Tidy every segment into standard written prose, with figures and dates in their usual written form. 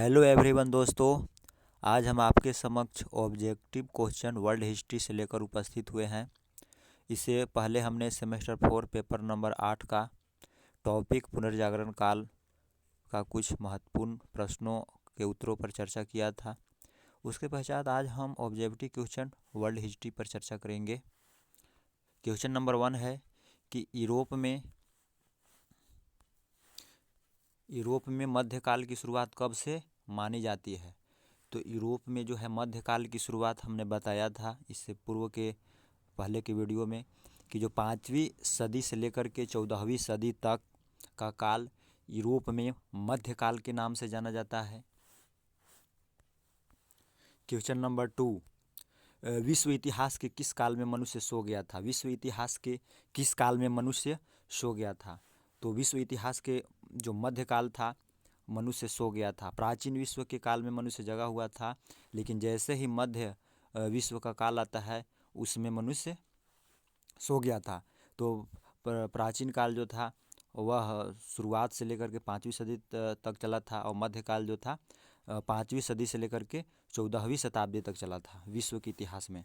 Hello everyone दोस्तों, आज हम आपके समक्ष ऑब्जेक्टिव क्वेश्चन वर्ल्ड हिस्ट्री से लेकर उपस्थित हुए हैं। इससे पहले हमने सेमेस्टर 4 पेपर नंबर 8 का टॉपिक पुनर्जागरण काल का कुछ महत्वपूर्ण प्रश्नों के उत्तरों पर चर्चा किया था। उसके पश्चात आज हम ऑब्जेक्टिव क्वेश्चन वर्ल्ड हिस्ट्री पर चर्चा करेंगे। क्वेश्चन नंबर 1 है कि यूरोप में मध्यकाल की शुरुआत कब से मानी जाती है। तो यूरोप में जो है मध्यकाल की शुरुआत हमने बताया था इससे पूर्व के पहले के वीडियो में कि जो 5वीं सदी से लेकर के 14वीं सदी तक का काल यूरोप में मध्यकाल के नाम से जाना जाता है। क्वेश्चन नंबर 2, विश्व इतिहास के किस काल में मनुष्य सो गया था। विश्व इतिहास के किस काल में मनुष्य सो गया था। तो विश्व इतिहास के जो मध्यकाल था मनुष्य सो गया था। प्राचीन विश्व के काल में मनुष्य जगा हुआ था, लेकिन जैसे ही मध्य विश्व का काल आता है उसमें मनुष्य सो गया था। तो प्राचीन काल जो था वह शुरुआत से लेकर के 5वीं सदी तक चला था और मध्यकाल जो था 5वीं सदी से लेकर के 14वीं शताब्दी तक चला था विश्व के इतिहास में।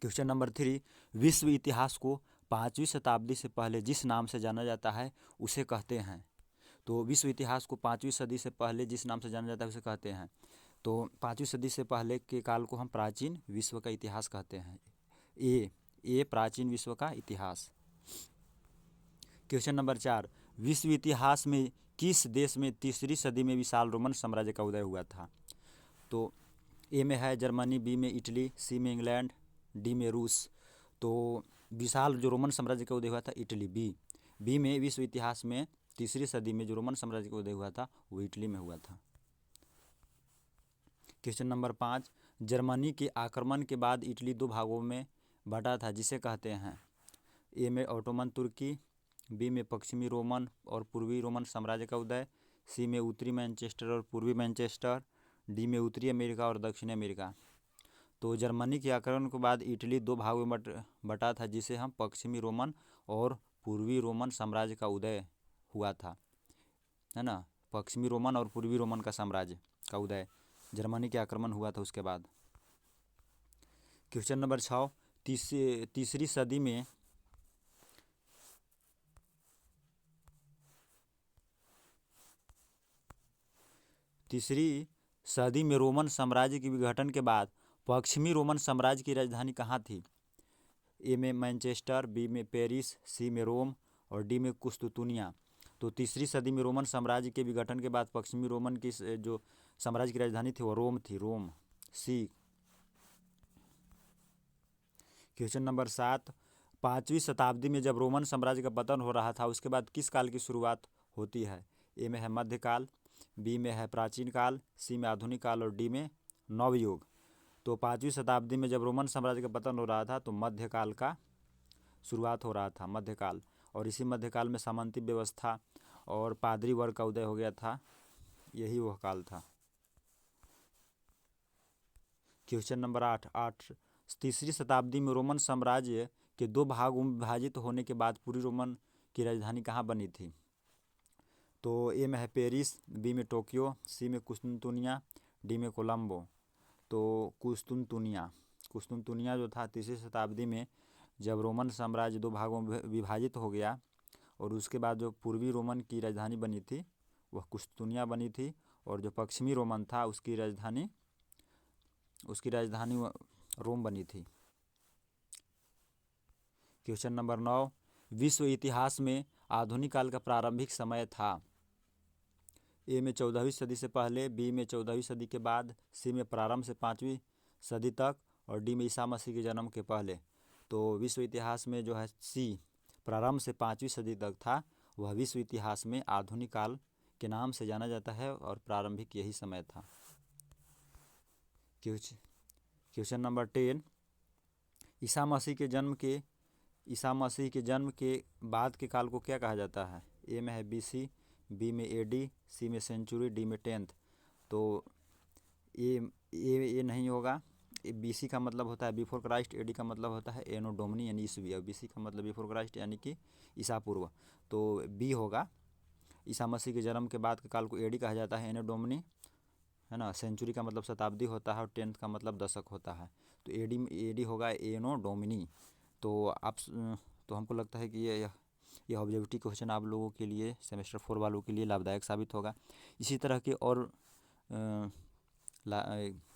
क्वेश्चन नंबर 3, विश्व इतिहास को 5वीं शताब्दी से पहले जिस नाम से जाना जाता है उसे कहते हैं। तो विश्व इतिहास को 5वीं सदी से पहले जिस नाम से जाना जाता है उसे कहते हैं। तो 5वीं सदी से पहले के काल को हम प्राचीन विश्व का इतिहास कहते हैं। ए प्राचीन विश्व का इतिहास। क्वेश्चन नंबर 4, विश्व इतिहास में किस देश में 3री सदी में विशाल रोमन साम्राज्य का उदय हुआ था। तो ए में है जर्मनी, बी में इटली, सी में इंग्लैंड, डी में रूस। तो विशाल जो रोमन साम्राज्य का उदय हुआ था इटली। बी में विश्व इतिहास में 3री सदी में जो रोमन साम्राज्य का उदय हुआ था वो इटली में हुआ था। क्वेश्चन नंबर 5, जर्मनी के आक्रमण के बाद इटली 2 भागों में बटा था जिसे कहते हैं। ए में ऑटोमन तुर्की, बी में पश्चिमी रोमन और पूर्वी रोमन साम्राज्य का उदय, सी में उत्तरी मैनचेस्टर और पूर्वी मैनचेस्टर, डी में उत्तरी अमेरिका और दक्षिणी अमेरिका। तो जर्मनी के आक्रमण के बाद इटली 2 भागों में बटा था जिसे हम पश्चिमी रोमन और पूर्वी रोमन साम्राज्य का उदय हुआ था, है ना। पश्चिमी रोमन और पूर्वी रोमन का साम्राज्य का उदय जर्मनी के आक्रमण हुआ था उसके बाद। क्वेश्चन नंबर 6, 3री सदी में रोमन साम्राज्य के विघटन के बाद पश्चिमी रोमन साम्राज्य की राजधानी कहाँ थी। ए में मैनचेस्टर, बी में पेरिस, सी में रोम और डी में कुस्तुतुनिया। तो 3री सदी में रोमन साम्राज्य के विघटन के बाद पश्चिमी रोमन की जो साम्राज्य की राजधानी थी वो रोम थी, रोम, सी। क्वेश्चन नंबर 7, 5वीं शताब्दी में जब रोमन साम्राज्य का पतन हो रहा था उसके बाद किस काल की शुरुआत होती है। ए में है मध्यकाल, बी में है प्राचीन काल, सी में आधुनिक काल और डी में नवयुग। तो 5वीं शताब्दी में जब रोमन साम्राज्य का पतन हो रहा था तो मध्यकाल का शुरुआत हो रहा था, मध्यकाल। और इसी मध्यकाल में सामंती व्यवस्था और पादरी वर्ग का उदय हो गया था, यही वह काल था। क्वेश्चन नंबर 8, 3री शताब्दी में रोमन साम्राज्य के 2 भागों में विभाजित होने के बाद पूरी रोमन की राजधानी कहाँ बनी थी। तो ए में है पेरिस, बी में टोक्यो, सी में कुस्तुनतुनिया, डी में कोलंबो। तो कुस्तुनतुनिया जो था 3री शताब्दी में जब रोमन साम्राज्य 2 भागों में विभाजित हो गया और उसके बाद जो पूर्वी रोमन की राजधानी बनी थी वह कुस्तुनतुनिया बनी थी और जो पश्चिमी रोमन था उसकी राजधानी रोम बनी थी। क्वेश्चन नंबर 9, विश्व इतिहास में आधुनिक काल का प्रारंभिक समय था। ए में 14वीं सदी से पहले, बी में 14वीं सदी के बाद, सी में प्रारंभ से 5वीं सदी तक और डी में ईसा मसीह के जन्म के पहले। तो विश्व इतिहास में जो है सी प्रारंभ से 5वीं सदी तक था वह विश्व इतिहास में आधुनिक काल के नाम से जाना जाता है और प्रारंभिक यही समय था। क्वेश्चन नंबर 10, ईसा मसीह के जन्म के बाद के काल को क्या कहा जाता है। ए में है BC, बी में AD, सी में सेंचुरी, डी में 10th। तो ये नहीं होगा। BC का मतलब होता है बिफोर क्राइस्ट, AD का मतलब होता है एनो डोमिनी यानी ईसवी, और BC का मतलब बिफोर क्राइस्ट यानी कि ईसा पूर्व। तो बी होगा, ईसा मसीह के जन्म के बाद के काल को एडी कहा जाता है, एनो डोमिनी, है ना। सेंचुरी का मतलब शताब्दी होता है और टेंथ का मतलब दशक होता है। तो एडी होगा एनो डोमिनी। तो तो हमको लगता है कि ये ऑब्जेक्टिव क्वेश्चन आप लोगों के लिए, सेमेस्टर 4 वालों के लिए लाभदायक साबित होगा। इसी तरह के और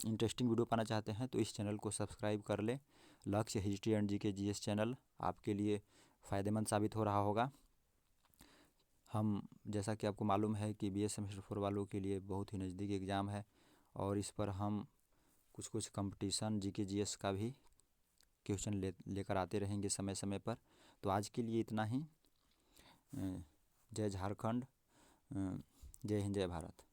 इंटरेस्टिंग वीडियो पाना चाहते हैं तो इस चैनल को सब्सक्राइब कर ले। लक्ष्य history and GK GS channel आपके लिए फ़ायदेमंद साबित हो रहा होगा। हम, जैसा कि आपको मालूम है कि बीए सेमेस्टर 4 वालों के लिए बहुत ही नज़दीक एग्ज़ाम है और इस पर हम कुछ कंपटीशन जीके जीएस का भी क्वेश्चन लेकर आते रहेंगे समय समय पर। तो आज के लिए इतना ही। जय झारखंड, जय हिंद, जय भारत।